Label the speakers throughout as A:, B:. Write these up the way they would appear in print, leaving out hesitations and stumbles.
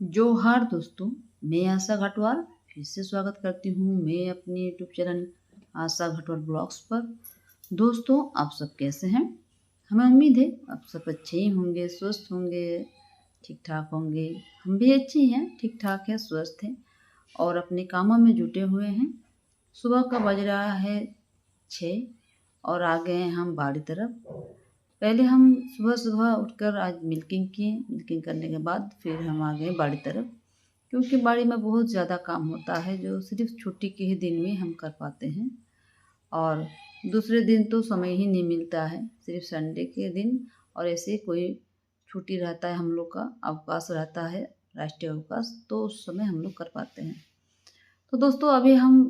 A: जोहार दोस्तों, मैं आशा घटवाल फिर से स्वागत करती हूँ मैं अपने यूट्यूब चैनल आशा घटवाल ब्लॉग्स पर। दोस्तों, आप सब कैसे हैं? हमें उम्मीद है आप सब अच्छे ही होंगे, स्वस्थ होंगे, ठीक ठाक होंगे। हम भी अच्छे हैं, ठीक ठाक हैं, स्वस्थ हैं और अपने कामों में जुटे हुए हैं। सुबह का बज रहा है 6 और आ गए हैं हम बाड़ी तरफ। पहले हम सुबह सुबह उठकर आज मिल्किंग किए। मिल्किंग करने के बाद फिर हम आ गए बाड़ी तरफ, क्योंकि बाड़ी में बहुत ज़्यादा काम होता है जो सिर्फ छुट्टी के ही दिन में हम कर पाते हैं और दूसरे दिन तो समय ही नहीं मिलता है, सिर्फ संडे के दिन। और ऐसे कोई छुट्टी रहता है, हम लोग का अवकाश रहता है, राष्ट्रीय अवकाश, तो उस समय हम लोग कर पाते हैं। तो दोस्तों, अभी हम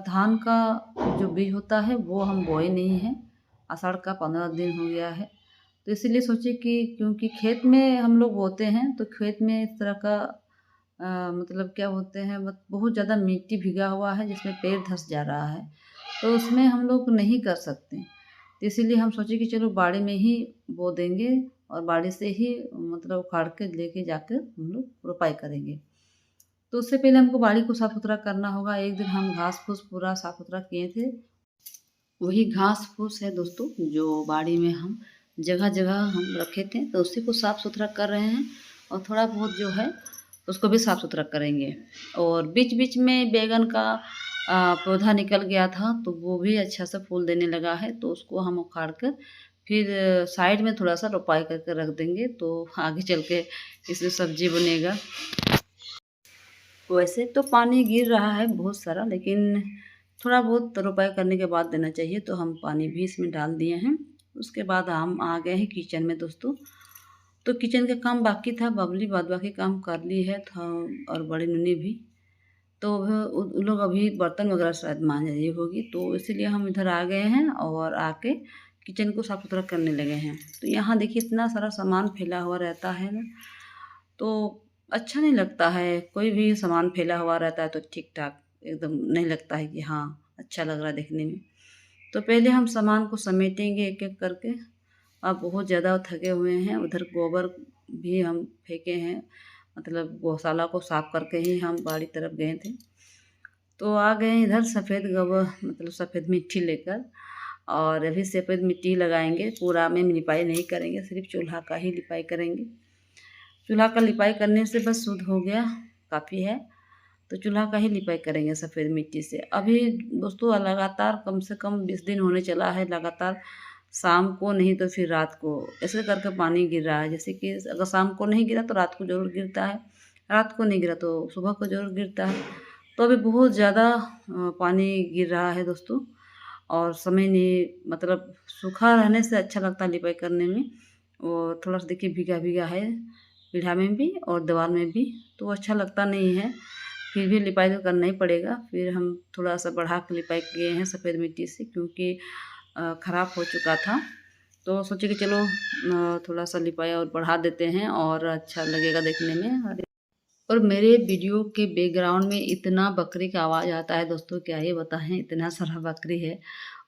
A: धान का जो बीज होता है वो हम बोए नहीं हैं। आषाढ़ का 15 दिन हो गया है, तो इसीलिए सोचे कि क्योंकि खेत में हम लोग बोते हैं तो खेत में इस तरह का मतलब क्या बोलते हैं, बहुत ज़्यादा मिट्टी भीगा हुआ है जिसमें पैर धंस जा रहा है, तो उसमें हम लोग नहीं कर सकते। तो इसीलिए हम सोचे कि चलो बाड़ी में ही बो देंगे और बाड़ी से ही मतलब उखाड़ के लेके जाकर हम लोग रोपाई करेंगे। तो उससे पहले हमको बाड़ी को साफ सुथरा करना होगा। एक दिन हम घास फूस पूरा साफ सुथरा किए थे, वही घास फूस है दोस्तों जो बाड़ी में हम जगह जगह हम रखे थे, तो उसी को साफ सुथरा कर रहे हैं और थोड़ा बहुत जो है उसको भी साफ सुथरा करेंगे। और बीच बीच में बैगन का पौधा निकल गया था, तो वो भी अच्छा सा फूल देने लगा है, तो उसको हम उखाड़ कर फिर साइड में थोड़ा सा रोपाई करके रख देंगे, तो आगे चल के इसमें सब्जी बनेगा। वैसे तो पानी गिर रहा है बहुत सारा, लेकिन थोड़ा बहुत रोपाई करने के बाद देना चाहिए, तो हम पानी भी इसमें डाल दिए हैं। उसके बाद हम आ गए हैं किचन में दोस्तों। तो किचन का काम बाकी था, बबली बाद बाकी काम कर ली है था और बड़ी नूनी भी। तो उन लोग अभी बर्तन वगैरह शायद मांज रही होगी, तो इसीलिए हम इधर आ गए हैं और आके किचन को साफ सुथरा करने लगे हैं। तो यहाँ देखिए इतना सारा सामान फैला हुआ रहता है ना, तो अच्छा नहीं लगता है। कोई भी सामान फैला हुआ रहता है तो ठीक ठाक एकदम नहीं लगता है कि हाँ अच्छा लग रहा है देखने में। तो पहले हम सामान को समेटेंगे एक एक करके। अब बहुत ज़्यादा थके हुए हैं, उधर गोबर भी हम फेंके हैं, मतलब गौशाला को साफ करके ही हम बाड़ी तरफ गए थे। तो आ गए इधर सफ़ेद गोबर मतलब सफ़ेद मिट्टी लेकर, और अभी सफ़ेद मिट्टी लगाएंगे, पूरा में लिपाई नहीं करेंगे, सिर्फ चूल्हा का ही लिपाई करेंगे। चूल्हा का लिपाई करने से बस शुद्ध हो गया, काफ़ी है। तो चूल्हा का ही लिपाई करेंगे सफ़ेद मिट्टी से। अभी दोस्तों लगातार कम से कम 20 दिन होने चला है, लगातार शाम को नहीं तो फिर रात को ऐसे करके पानी गिर रहा है। जैसे कि अगर शाम को नहीं गिरा तो रात को ज़रूर गिरता है, रात को नहीं गिरा तो सुबह को ज़रूर गिरता है। तो अभी बहुत ज़्यादा पानी गिर रहा है दोस्तों, और समय नहीं, मतलब सूखा रहने से अच्छा लगता है लिपाई करने में। और थोड़ा सा देखिए भीगा भीगा है, पीढ़ा में भी और दीवार में भी, तो अच्छा लगता नहीं है। फिर भी लिपाई तो करना ही पड़ेगा। फिर हम थोड़ा सा बढ़ा के लिपाई किए हैं सफ़ेद मिट्टी से, क्योंकि ख़राब हो चुका था। तो सोचे कि चलो थोड़ा सा लिपाई और बढ़ा देते हैं और अच्छा लगेगा देखने में। और मेरे वीडियो के बैकग्राउंड में इतना बकरी का आवाज़ आता है दोस्तों, क्या ही बताएं, इतना सारा बकरी है।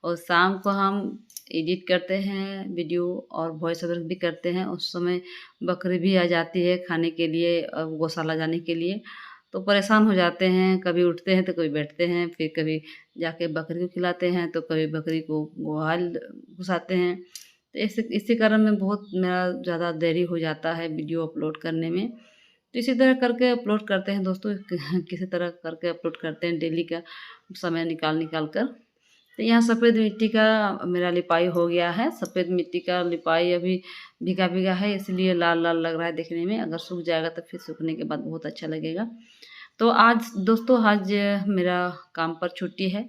A: और शाम को हम एडिट करते हैं वीडियो और वॉइस ओवर भी करते हैं, उस समय बकरी भी आ जाती है खाने के लिए गौशाला जाने के लिए। तो परेशान हो जाते हैं, कभी उठते हैं तो कभी बैठते हैं, फिर कभी जाके बकरी को खिलाते हैं, तो कभी बकरी को गोहाल घुसाते हैं। तो इसी कारण में बहुत मेरा ज़्यादा देरी हो जाता है वीडियो अपलोड करने में। तो इसी तरह करके अपलोड करते हैं दोस्तों, किसी तरह करके अपलोड करते हैं डेली का समय निकाल निकाल कर। तो यहाँ सफ़ेद मिट्टी का मेरा लिपाई हो गया है। सफ़ेद मिट्टी का लिपाई अभी भीगा भीगा है, इसलिए लाल लाल लग रहा है देखने में। अगर सूख जाएगा तो फिर सूखने के बाद बहुत अच्छा लगेगा। तो आज दोस्तों, आज मेरा काम पर छुट्टी है,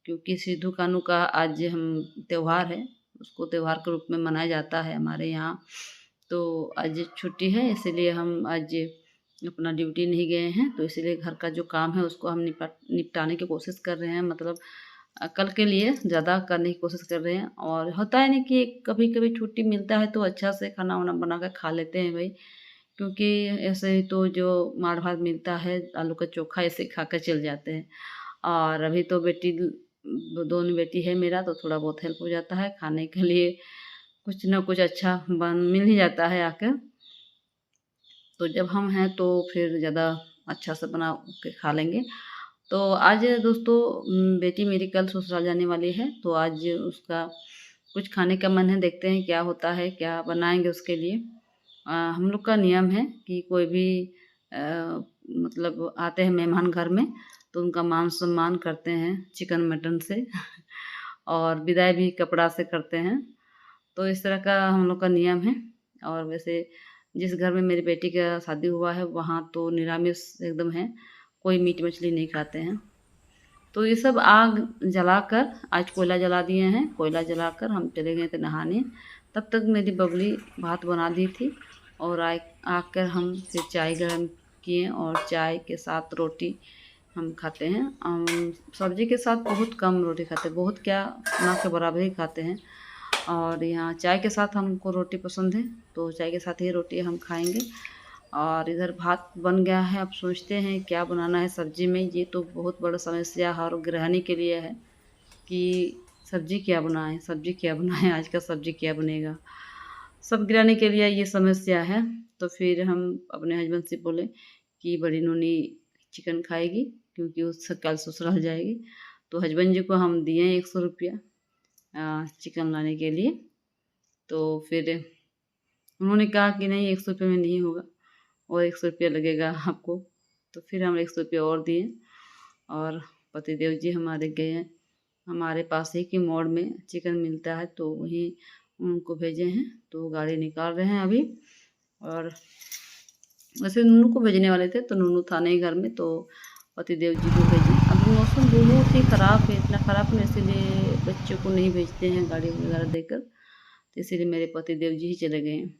A: क्योंकि सिद्धू कान्हू का आज हम त्यौहार है, उसको त्यौहार के रूप में मनाया जाता है हमारे यहाँ। तो आज छुट्टी है, इसीलिए हम आज अपना ड्यूटी नहीं गए हैं, तो इसीलिए घर का जो काम है उसको हम निपटाने की कोशिश कर रहे हैं, मतलब कल के लिए ज़्यादा करने की कोशिश कर रहे हैं। और होता है ना कि कभी कभी छुट्टी मिलता है तो अच्छा से खाना वाना बना कर खा लेते हैं भाई, क्योंकि ऐसे ही तो जो मार भात मिलता है आलू का चोखा ऐसे खा कर चल जाते हैं। और अभी तो दोनों बेटी है मेरा, तो थोड़ा बहुत हेल्प हो जाता है खाने के लिए, कुछ ना कुछ अच्छा बन मिल ही जाता है आकर। तो जब हम हैं तो फिर ज़्यादा अच्छा से बना के खा लेंगे। तो आज दोस्तों बेटी मेरी कल ससुराल जाने वाली है, तो आज उसका कुछ खाने का मन है, देखते हैं क्या होता है, क्या बनाएँगे उसके लिए। हम लोग का नियम है कि कोई भी मतलब आते हैं मेहमान घर में, तो उनका मान-सम्मान करते हैं चिकन मटन से और विदाई भी कपड़ा से करते हैं। तो इस तरह का हम लोग का नियम है। और वैसे जिस घर में मेरी बेटी का शादी हुआ है, वहाँ तो निरामिष एकदम है, कोई मीट मछली नहीं खाते हैं। तो ये सब आग जलाकर, आज कोयला जला दिए हैं, कोयला जलाकर हम चले गए थे नहाने। तब तक मेरी बबली भात बना दी थी और आकर हम फिर चाय गरम किए और चाय के साथ रोटी हम खाते हैं। सब्जी के साथ बहुत कम रोटी खाते हैं, बहुत क्या, ना के बराबर ही खाते हैं। और यहाँ चाय के साथ हमको रोटी पसंद है, तो चाय के साथ ही रोटी हम खाएंगे। और इधर भात बन गया है, अब सोचते हैं क्या बनाना है सब्जी में। ये तो बहुत बड़ा समस्या हर गृहिणी के लिए है कि सब्जी क्या बनाएं, सब्जी क्या बनाएं, आज का सब्जी क्या बनेगा। सब गृहिणी के लिए ये समस्या है। तो फिर हम अपने हस्बैंड से बोले कि बड़ी नूनी चिकन खाएगी, क्योंकि उससे कल ससुराल जाएगी। तो हस्बैंड जी को हम दिए 100 रुपया चिकन लाने के लिए। तो फिर उन्होंने कहा कि नहीं, 100 रुपये में नहीं होगा और 100 रुपया लगेगा आपको। तो फिर हम 100 रुपया और दिए और पतिदेव जी हमारे गए हैं, हमारे पास ही की मोड़ में चिकन मिलता है, तो वहीं उनको भेजे हैं। तो गाड़ी निकाल रहे हैं अभी। और वैसे नूनू को भेजने वाले थे, तो नूनू था नहीं घर में, तो पतिदेव जी को भेजे। अभी मौसम बहुत ही ख़राब है, इतना ख़राब है, इसीलिए बच्चों को नहीं भेजते हैं गाड़ी वगैरह देकर, तो इसीलिए मेरे पतिदेव जी ही चले गए हैं।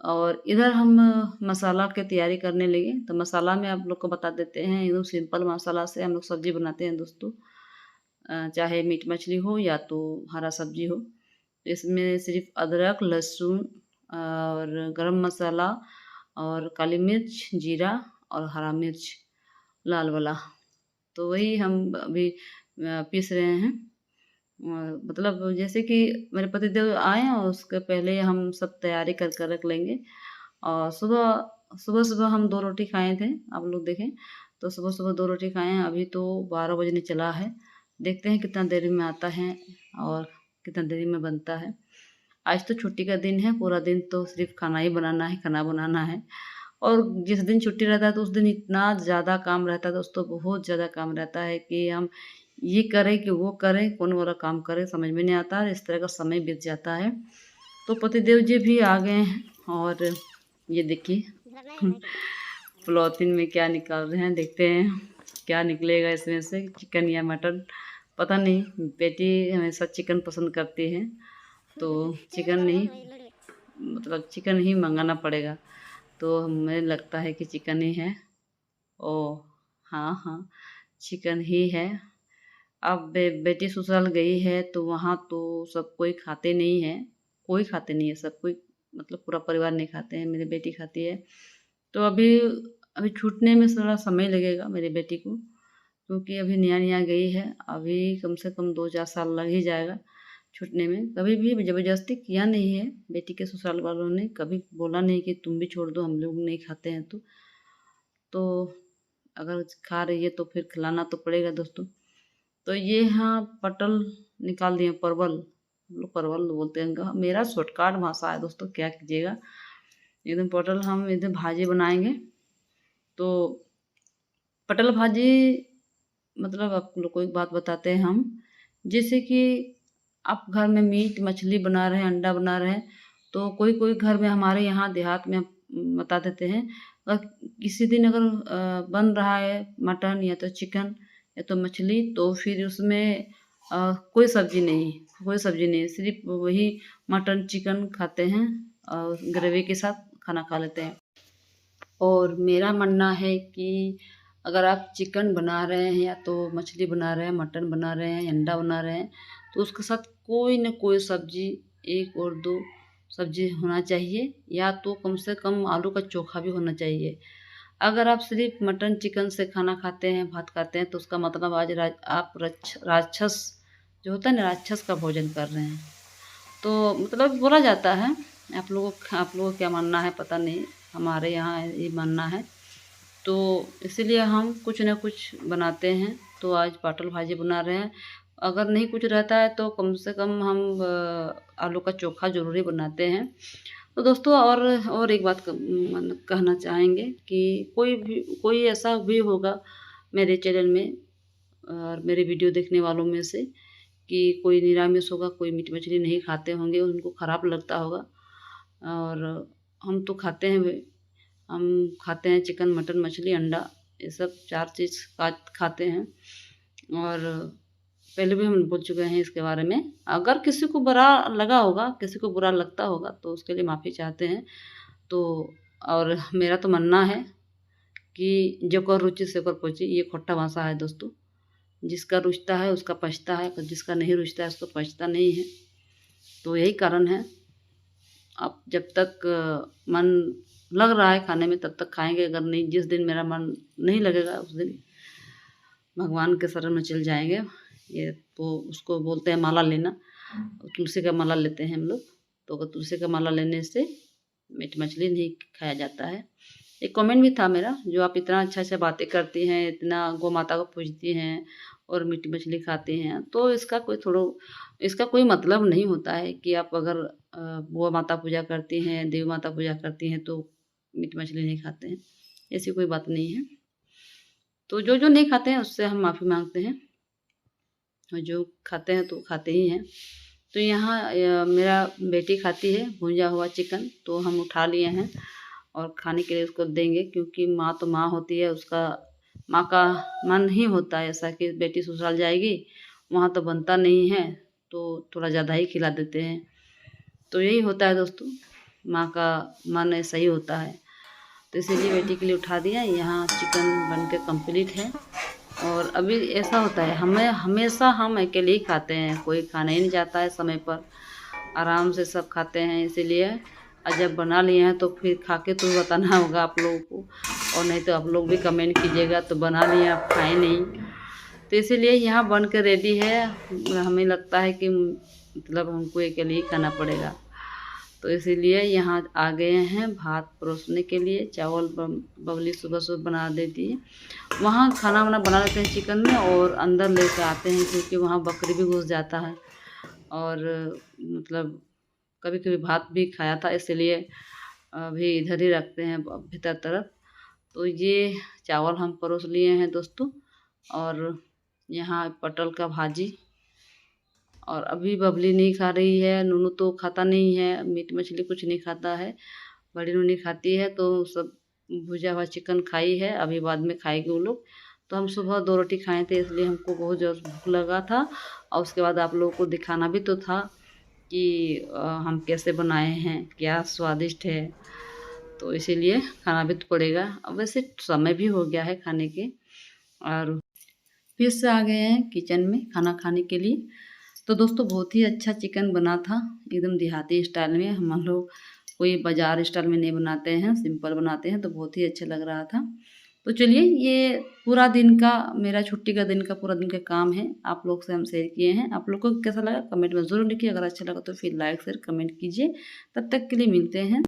A: और इधर हम मसाला की तैयारी करने लगे। तो मसाला में आप लोग को बता देते हैं, एकदम सिंपल मसाला से हम लोग सब्ज़ी बनाते हैं दोस्तों। चाहे मीट मछली हो या तो हरा सब्जी हो। इसमें सिर्फ अदरक, लहसुन और गरम मसाला और काली मिर्च, जीरा और हरा मिर्च लाल वाला, तो वही हम अभी पीस रहे हैं। मतलब जैसे कि मेरे पतिदेव आए और उसके पहले हम सब तैयारी कर कर रख लेंगे। और सुबह सुबह सुबह हम 2 रोटी खाए थे, आप लोग देखें तो सुबह सुबह 2 रोटी खाए हैं। अभी तो 12 बजने चला है, देखते हैं कितना देरी में आता है और कितना देरी में बनता है। आज तो छुट्टी का दिन है, पूरा दिन तो सिर्फ खाना ही बनाना है, खाना बनाना है। और जिस दिन छुट्टी रहता है तो उस दिन इतना ज़्यादा काम रहता है दोस्तों, बहुत ज़्यादा काम रहता है कि हम ये करें कि वो करें, कौन वाला काम करें समझ में नहीं आता और इस तरह का समय बीत जाता है। तो पतिदेव जी भी आ गए हैं और ये देखिए पॉलीथिन में क्या निकाल रहे हैं, देखते हैं क्या निकलेगा इसमें से, चिकन या मटन पता नहीं। बेटी हमेशा चिकन पसंद करती है, तो चिकन नहीं, मतलब चिकन ही मंगाना पड़ेगा। तो हमें लगता है कि चिकन ही है। ओह! हाँ, हाँ, चिकन ही है। अब बेटी ससुराल गई है तो वहाँ तो सब कोई खाते नहीं है, कोई खाते नहीं है, सब कोई मतलब पूरा परिवार नहीं खाते हैं, मेरी बेटी खाती है। तो अभी अभी छूटने में थोड़ा समय लगेगा मेरी बेटी को, क्योंकि अभी नया-नया गई है, अभी कम से कम 2-4 साल लग ही जाएगा छूटने में। कभी भी ज़बरदस्ती किया नहीं है बेटी के ससुराल वालों ने, कभी बोला नहीं कि तुम भी छोड़ दो, हम लोग नहीं खाते हैं तो। तो अगर खा रही है तो फिर खिलाना तो पड़ेगा दोस्तों। तो ये यहाँ पटल निकाल दिए, परवल, हम लोग परवल बोलते हैं, मेरा शॉर्टकट भाषा है दोस्तों, क्या कीजिएगा। एकदम पटल हम एकदम भाजी बनाएंगे। तो पटल भाजी मतलब आप लोग को एक बात बताते हैं हम, जैसे कि आप घर में मीट मछली बना रहे हैं, अंडा बना रहे हैं, तो कोई कोई घर में हमारे यहाँ देहात में बता देते हैं, अगर किसी दिन अगर बन रहा है मटन या तो चिकन या तो मछली, तो फिर उसमें कोई सब्जी नहीं, कोई सब्जी नहीं, सिर्फ वही मटन चिकन खाते हैं और ग्रेवी के साथ खाना खा लेते हैं। और मेरा मानना है कि अगर आप चिकन बना रहे हैं या तो मछली बना रहे हैं, मटन बना रहे हैं, अंडा बना रहे हैं, तो उसके साथ कोई न कोई सब्जी, 1 और 2 सब्जी होना चाहिए, या तो कम से कम आलू का चोखा भी होना चाहिए। अगर आप सिर्फ मटन चिकन से खाना खाते हैं, भात खाते हैं, तो उसका मतलब आज आप राक्षस जो होता है ना, राक्षस का भोजन कर रहे हैं। तो मतलब बोला जाता है, आप लोगों का क्या मानना है पता नहीं, हमारे यहाँ ये मानना है। तो इसीलिए हम कुछ ना कुछ बनाते हैं। तो आज पाटल भाजी बना रहे हैं। अगर नहीं कुछ रहता है तो कम से कम हम आलू का चोखा ज़रूरी बनाते हैं। तो दोस्तों और एक बात कहना चाहेंगे कि कोई ऐसा भी होगा मेरे चैनल में और मेरे वीडियो देखने वालों में से कि कोई निरामिष होगा, कोई मीट मछली नहीं खाते होंगे, उनको ख़राब लगता होगा। और हम तो खाते हैं भाई, हम खाते हैं चिकन, मटन, मछली, अंडा, ये सब 4 चीज़ खाते हैं। और पहले भी हम बोल चुके हैं इसके बारे में। अगर किसी को बुरा लगा होगा, किसी को बुरा लगता होगा तो उसके लिए माफ़ी चाहते हैं। तो और मेरा तो मानना है कि जेकर रुचि सेकर पची, ये खोट्टा भाषा है दोस्तों। जिसका रुचता है उसका पछता है, और जिसका नहीं रुचता है उसको पछता नहीं है। तो यही कारण है। आप जब तक मन लग रहा है खाने में तब तक खाएंगे, अगर नहीं, जिस दिन मेरा मन नहीं लगेगा उस दिन भगवान के शरण में चल जाएंगे। ये तो उसको बोलते हैं माला लेना। तुलसी का माला लेते हैं हम लोग। तो अगर तुलसी का माला लेने से मीट मछली नहीं खाया जाता है। एक कमेंट भी था मेरा, जो आप इतना अच्छा बातें करती हैं, इतना गौ माता को पूजती हैं और मीट मछली खाती हैं, तो इसका कोई मतलब नहीं होता है कि आप अगर गौ माता पूजा करती हैं, देवी माता पूजा करती हैं तो मीट मछली नहीं खाते हैं। ऐसी कोई बात नहीं है। तो जो नहीं खाते हैं उससे हम माफ़ी मांगते हैं, और जो खाते हैं तो खाते ही हैं। तो यहाँ मेरा बेटी खाती है भुंजा हुआ चिकन, तो हम उठा लिए हैं और खाने के लिए उसको देंगे, क्योंकि माँ तो माँ होती है, उसका माँ का मन ही होता है ऐसा कि बेटी ससुराल जाएगी, वहाँ तो बनता नहीं है तो थोड़ा ज़्यादा ही खिला देते हैं। तो यही होता है दोस्तों, माँ का मन ऐसा ही होता है। तो इसीलिए बेटी के लिए उठा दिया। यहाँ चिकन बन के कम्प्लीट है। और अभी ऐसा होता है, हमेशा हम अकेले ही खाते हैं, कोई खाने ही नहीं जाता है समय पर, आराम से सब खाते हैं। इसीलिए जब बना लिए हैं तो फिर खा के तो बताना होगा आप लोगों को, और नहीं तो आप लोग भी कमेंट कीजिएगा तो बना लिए आप खाए नहीं। तो इसीलिए यहाँ बन के रेडी है। हमें लगता है कि मतलब हमको अकेले ही खाना पड़ेगा। तो इसीलिए यहाँ आ गए हैं भात परोसने के लिए। चावल बबली सुबह बना देती है। वहाँ खाना वाना बना लेते हैं चिकन में, और अंदर लेके आते हैं, क्योंकि वहाँ बकरी भी घुस जाता है। और मतलब कभी कभी भात भी खाया था, इसलिए अभी इधर ही रखते हैं भीतर तरफ। तो ये चावल हम परोस लिए हैं दोस्तों, और यहाँ पटल का भाजी। और अभी बबली नहीं खा रही है, नूनू तो खाता नहीं है, मीट मछली कुछ नहीं खाता है, बड़ी नूनी खाती है। तो सब भुजा हुआ चिकन खाई है, अभी बाद में खाएगी वो लोग। तो हम सुबह 2 रोटी खाए थे, इसलिए हमको बहुत ज़्यादा भूख लगा था। और उसके बाद आप लोगों को दिखाना भी तो था कि हम कैसे बनाए हैं, क्या स्वादिष्ट है। तो इसीलिए खाना भी तो पड़ेगा। अब वैसे समय भी हो गया है खाने के, और फिर से आ गए हैं किचन में खाना खाने के लिए। तो दोस्तों बहुत ही अच्छा चिकन बना था, एकदम देहाती स्टाइल में। हम लोग कोई बाज़ार स्टाइल में नहीं बनाते हैं, सिंपल बनाते हैं। तो बहुत ही अच्छा लग रहा था। तो चलिए, ये पूरा दिन का मेरा छुट्टी का दिन का पूरा दिन का काम है, आप लोग से हम शेयर किए हैं। आप लोग को कैसा लगा कमेंट में ज़रूर लिखिए। अगर अच्छा लगा तो फिर लाइक शेयर कमेंट कीजिए। तब तक के लिए मिलते हैं।